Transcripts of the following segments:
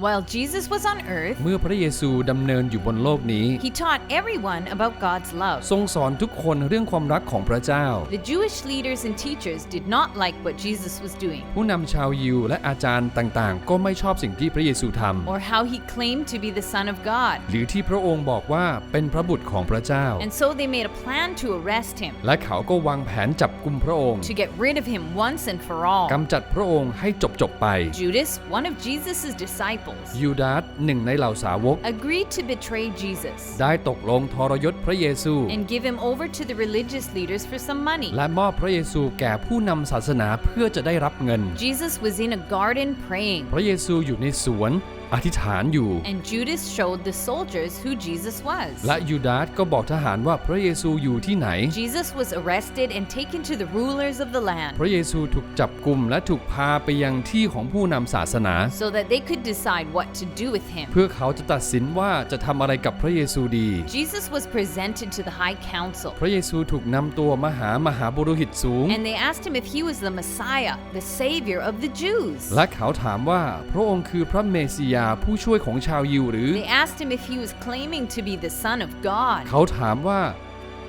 While Jesus was on earth, เมื่อพระเยซูดำเนินอยู่บนโลกนี้ he taught everyone about God's love. ทรงสอนทุกคนเรื่องความรักของพระเจ้า The Jewish leaders and teachers did not like what Jesus was doing, ผู้นำชาวยิวและอาจารย์ต่างๆก็ไม่ชอบสิ่งที่พระเยซูทำ or how he claimed to be the Son of God. หรือที่พระองค์บอกว่าเป็นพระบุตรของพระเจ้า And so they made a plan to arrest him, และเขาก็วางแผนจับกุมพระองค์ to get rid of him once and for all. กำจัดพระองค์ให้จบไป Judas, one of Jesus' disciples, ยูดาสหนึ่งในเหล่าสาวก agreed to betray Jesus ได้ตกลงทรยศพระเยซู and give him over to the religious leaders for some money. และมอบพระเยซูแก่ผู้นำศาสนาเพื่อจะได้รับเงิน Jesus was in a garden praying, พระเยซูอยู่ในสวนอธิษฐานอยู่ and Judas showed the soldiers who Jesus was. และยูดาสก็บอกทหารว่าพระเยซูอยู่ที่ไหน Jesus was arrested and taken to the rulers of the land, พระเยซูถูกจับกุมและถูกพาไปยังที่ของผู้นำศาสนา so that they could decide what to do with him. เพื่อเขาจะตัดสินว่าจะทำอะไรกับพระเยซูดี Jesus was presented to the high council, พระเยซูถูกนำตัวมาหามหาบุรุษสูง and they asked him if he was the Messiah, the Savior of the Jews. และเขาถามว่าพระองค์คือพระเมสสิยาผู้ช่วยของชาวยิวหรือ They asked him if he was claiming to be the Son of God. เขาถามว่า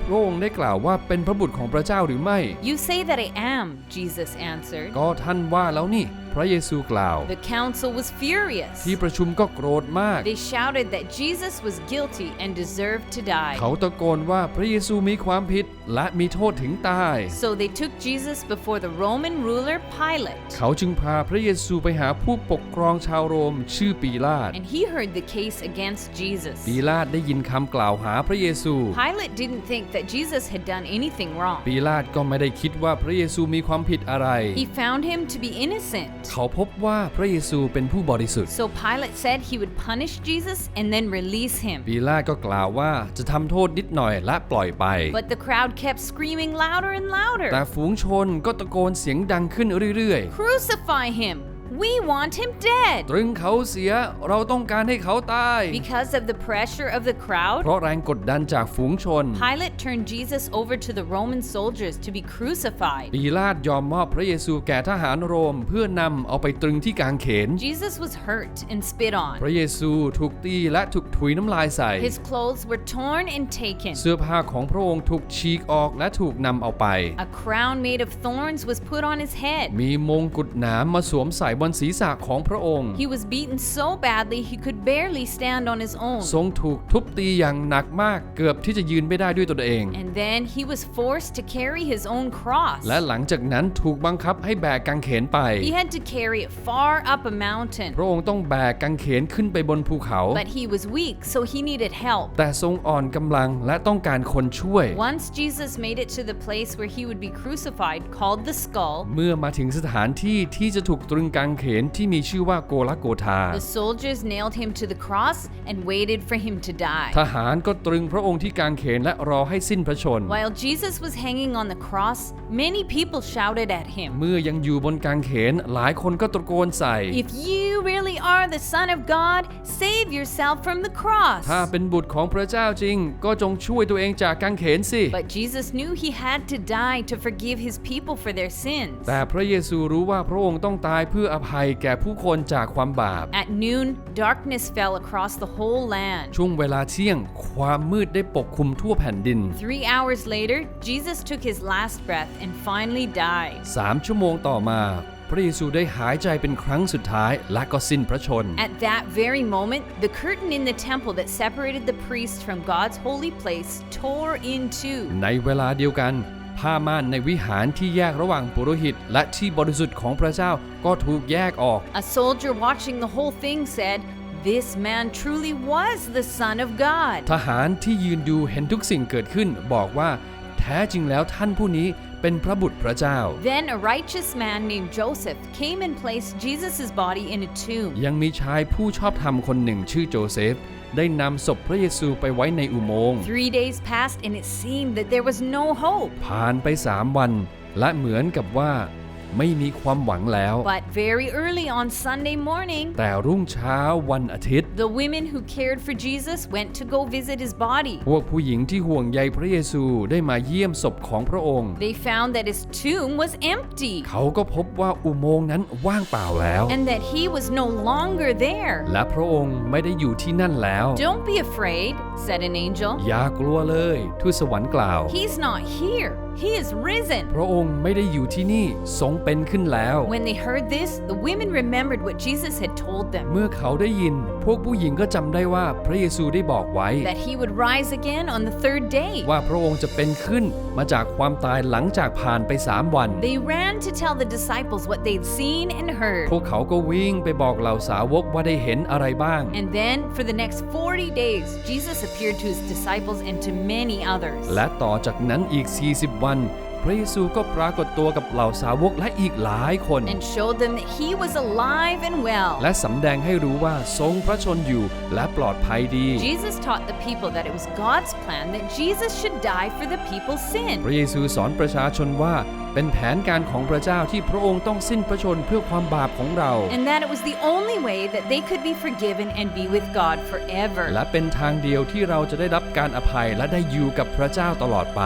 พระองค์ได้กล่าวว่าเป็นพระบุตรของพระเจ้าหรือไม่ You say that I am, Jesus answered. ก็ท่านว่าแล้วนี่พระเยซูกล่าว The council was furious. ที่ประชุมก็โกรธมาก They shouted that Jesus was guilty and deserved to die. เขาตะโกนว่าพระเยซูมีความผิดและมีโทษถึงตาย So they took Jesus before the Roman ruler Pilate. เขาจึงพาพระเยซูไปหาผู้ปกครองชาวโรมชื่อปีลาต And he heard the case against Jesus. ปีลาตได้ยินคำกล่าวหาพระเยซู Pilate didn't think that Jesus had done anything wrong. ปีลาตก็ไม่ได้คิดว่าพระเยซูมีความผิดอะไร He found him to be innocent. เขาพบว่าพระเยซูเป็นผู้บริสุทธิ์ So Pilate said he would punish Jesus and then release him. ปีลาตก็กล่าวว่าจะทำโทษนิดหน่อยและปล่อยไป But the crowd kept screaming louder and แต่ louder. ฝูงชนก็ตะโกนเสียงดังขึ้นเรื่อย Crucify him! We want him dead! ๆตรึงเขาเสียเราต้องการให้เขาตาย Because of the pressure of the crowd, เพราะแรงกดดันจากฝูงชน Pilate turned Jesus over to the Roman soldiers to be crucified. ปีลาตยอมมอบพระเยซูแก่ทหารโรมเพื่อนำเอาไปตรึงที่กางเขน Jesus was hurt and spit พระ on. เยซูถูกตีและถูกถุยน้ำลายใส่ His clothes were torn and taken. เสื้อผ้าของพระองค์ถูกฉีกออกและถูกนำเอาไป A crown made of thorns was put on his head. มีมงกุฎหนามมาสวมใส่บนศีรษะของพระองค์ He was beaten so badly he could barely stand on his own. ทรงถูกทุบตีอย่างหนักมากเกือบที่จะยืนไม่ได้ด้วยตนเอง And then he was forced to carry his own cross. และหลังจากนั้นถูกบังคับให้แบกกางเขนไป He had to carry it far up a mountain. พระองค์ต้องแบกกางเขนขึ้นไปบนภูเขา But he was weak, so he needed help. แต่ทรงอ่อนกำลังและต้องการคนช่วย Once Jesus made it to the place where he would be crucified, called the skull, เมื่อมาถึงสถานที่ที่จะถูกตรึงกางเขนที่มีชื่อว่าโกลโกธา the soldiers nailed him to the cross and waited for him to die. ทหารก็ตรึงพระองค์ที่กางเขนและรอให้สิ้นพระชนม์ While Jesus was hanging on the cross, many people shouted at him, เมื่อยังอยู่บนกางเขนหลายคนก็ตะโกนใส่ If you really are the Son of God, save yourself from the cross. ถ้าเป็นบุตรของพระเจ้าจริงก็จงช่วยตัวเองจากกางเขนสิ But Jesus knew he had to die to forgive his people for their sins. แต่พระเยซูรู้ว่าพระองค์ต้องตายเพื่ออภัยแก่ผู้คนจากความบาป At noon, darkness fell across the whole land. ช่วงเวลาเที่ยงความมืดได้ปกคลุมทั่วแผ่นดิน 3 hours later, Jesus took his last breath and finally died. 3 ชั่วโมงต่อมาพระเยซูได้หายใจเป็นครั้งสุดท้ายและก็สิ้นพระชนม์ At that very moment, the curtain in the temple that separated the priests from God's holy place tore in two. ในเวลาเดียวกันผ้าม่านในวิหารที่แยกระหว่างปุโรหิตและที่บริสุทธิ์ของพระเจ้าก็ถูกแยกออก A soldier watching the whole thing said, This man truly was the Son of God. ทหารที่ยืนดูเห็นทุกสิ่งเกิดขึ้นบอกว่าแท้จริงแล้วท่านผู้นี้เป็นพระบุตรพระเจ้า Then a righteous man named Joseph came and placed Jesus' body in a tomb. ยังมีชายผู้ชอบธรรมคนหนึ่งชื่อโจเซฟได้นำศพพระเยซูไปไว้ในอุโมงค์ 3 days passed and it seemed that there was no hope. ผ่านไป3 วันและเหมือนกับว่า ไม่มีความหวังแล้ว But very early on Sunday morning, แต่รุ่งเช้าวันอาทิตย์ the women who cared for Jesus went to go visit his body. พวกผู้หญิงที่ห่วงใยพระเยซูได้มาเยี่ยมศพของพระองค์ They found that his tomb was empty เขาก็พบว่าอุโมงค์นั้นว่างเปล่าแล้ว and that he was no longer there. และพระองค์ไม่ได้อยู่ที่นั่นแล้ว Don't be afraid, said an angel. อย่ากลัวเลยทูตสวรรค์กล่าว He's not here. He is risen. พระองค์ไม่ได้อยู่ที่นี่ทรงเป็นขึ้นแล้ว When they heard this, the women remembered what Jesus had told them, เมื่อเขาได้ยินพวกผู้หญิงก็จำได้ว่าพระเยซูได้บอกไว้ that he would rise again on the third day. ว่าพระองค์จะเป็นขึ้นมาจากความตายหลังจากผ่านไป3 วัน They ran to tell the disciples what they'd seen and heard. พวกเขาก็วิ่งไปบอกเหล่าสาวกว่าได้เห็นอะไรบ้าง And then, for the next 40 days, Jesus appeared to his disciples and to many others. และต่อจากนั้นอีก40 วันพระเยซูก็ปรากฏตัวกับเหล่าสาวกและอีกหลายคน And showed them that he was alive and well. และสำแดงให้รู้ว่าทรงพระชนอยู่และปลอดภัยดี Jesus taught the people that it was God's plan that Jesus should die for the people's sin. พระเยซูสอนประชาชนว่าเป็นแผนการของพระเจ้าที่พระองค์ต้องสิ้นพระชนเพื่อความบาปของเรา And that it was the only way that they could be forgiven and be with God forever. และเป็นทางเดียวที่เราจะได้รับการอภัยและได้อยู่กับพระเจ้าตลอดไป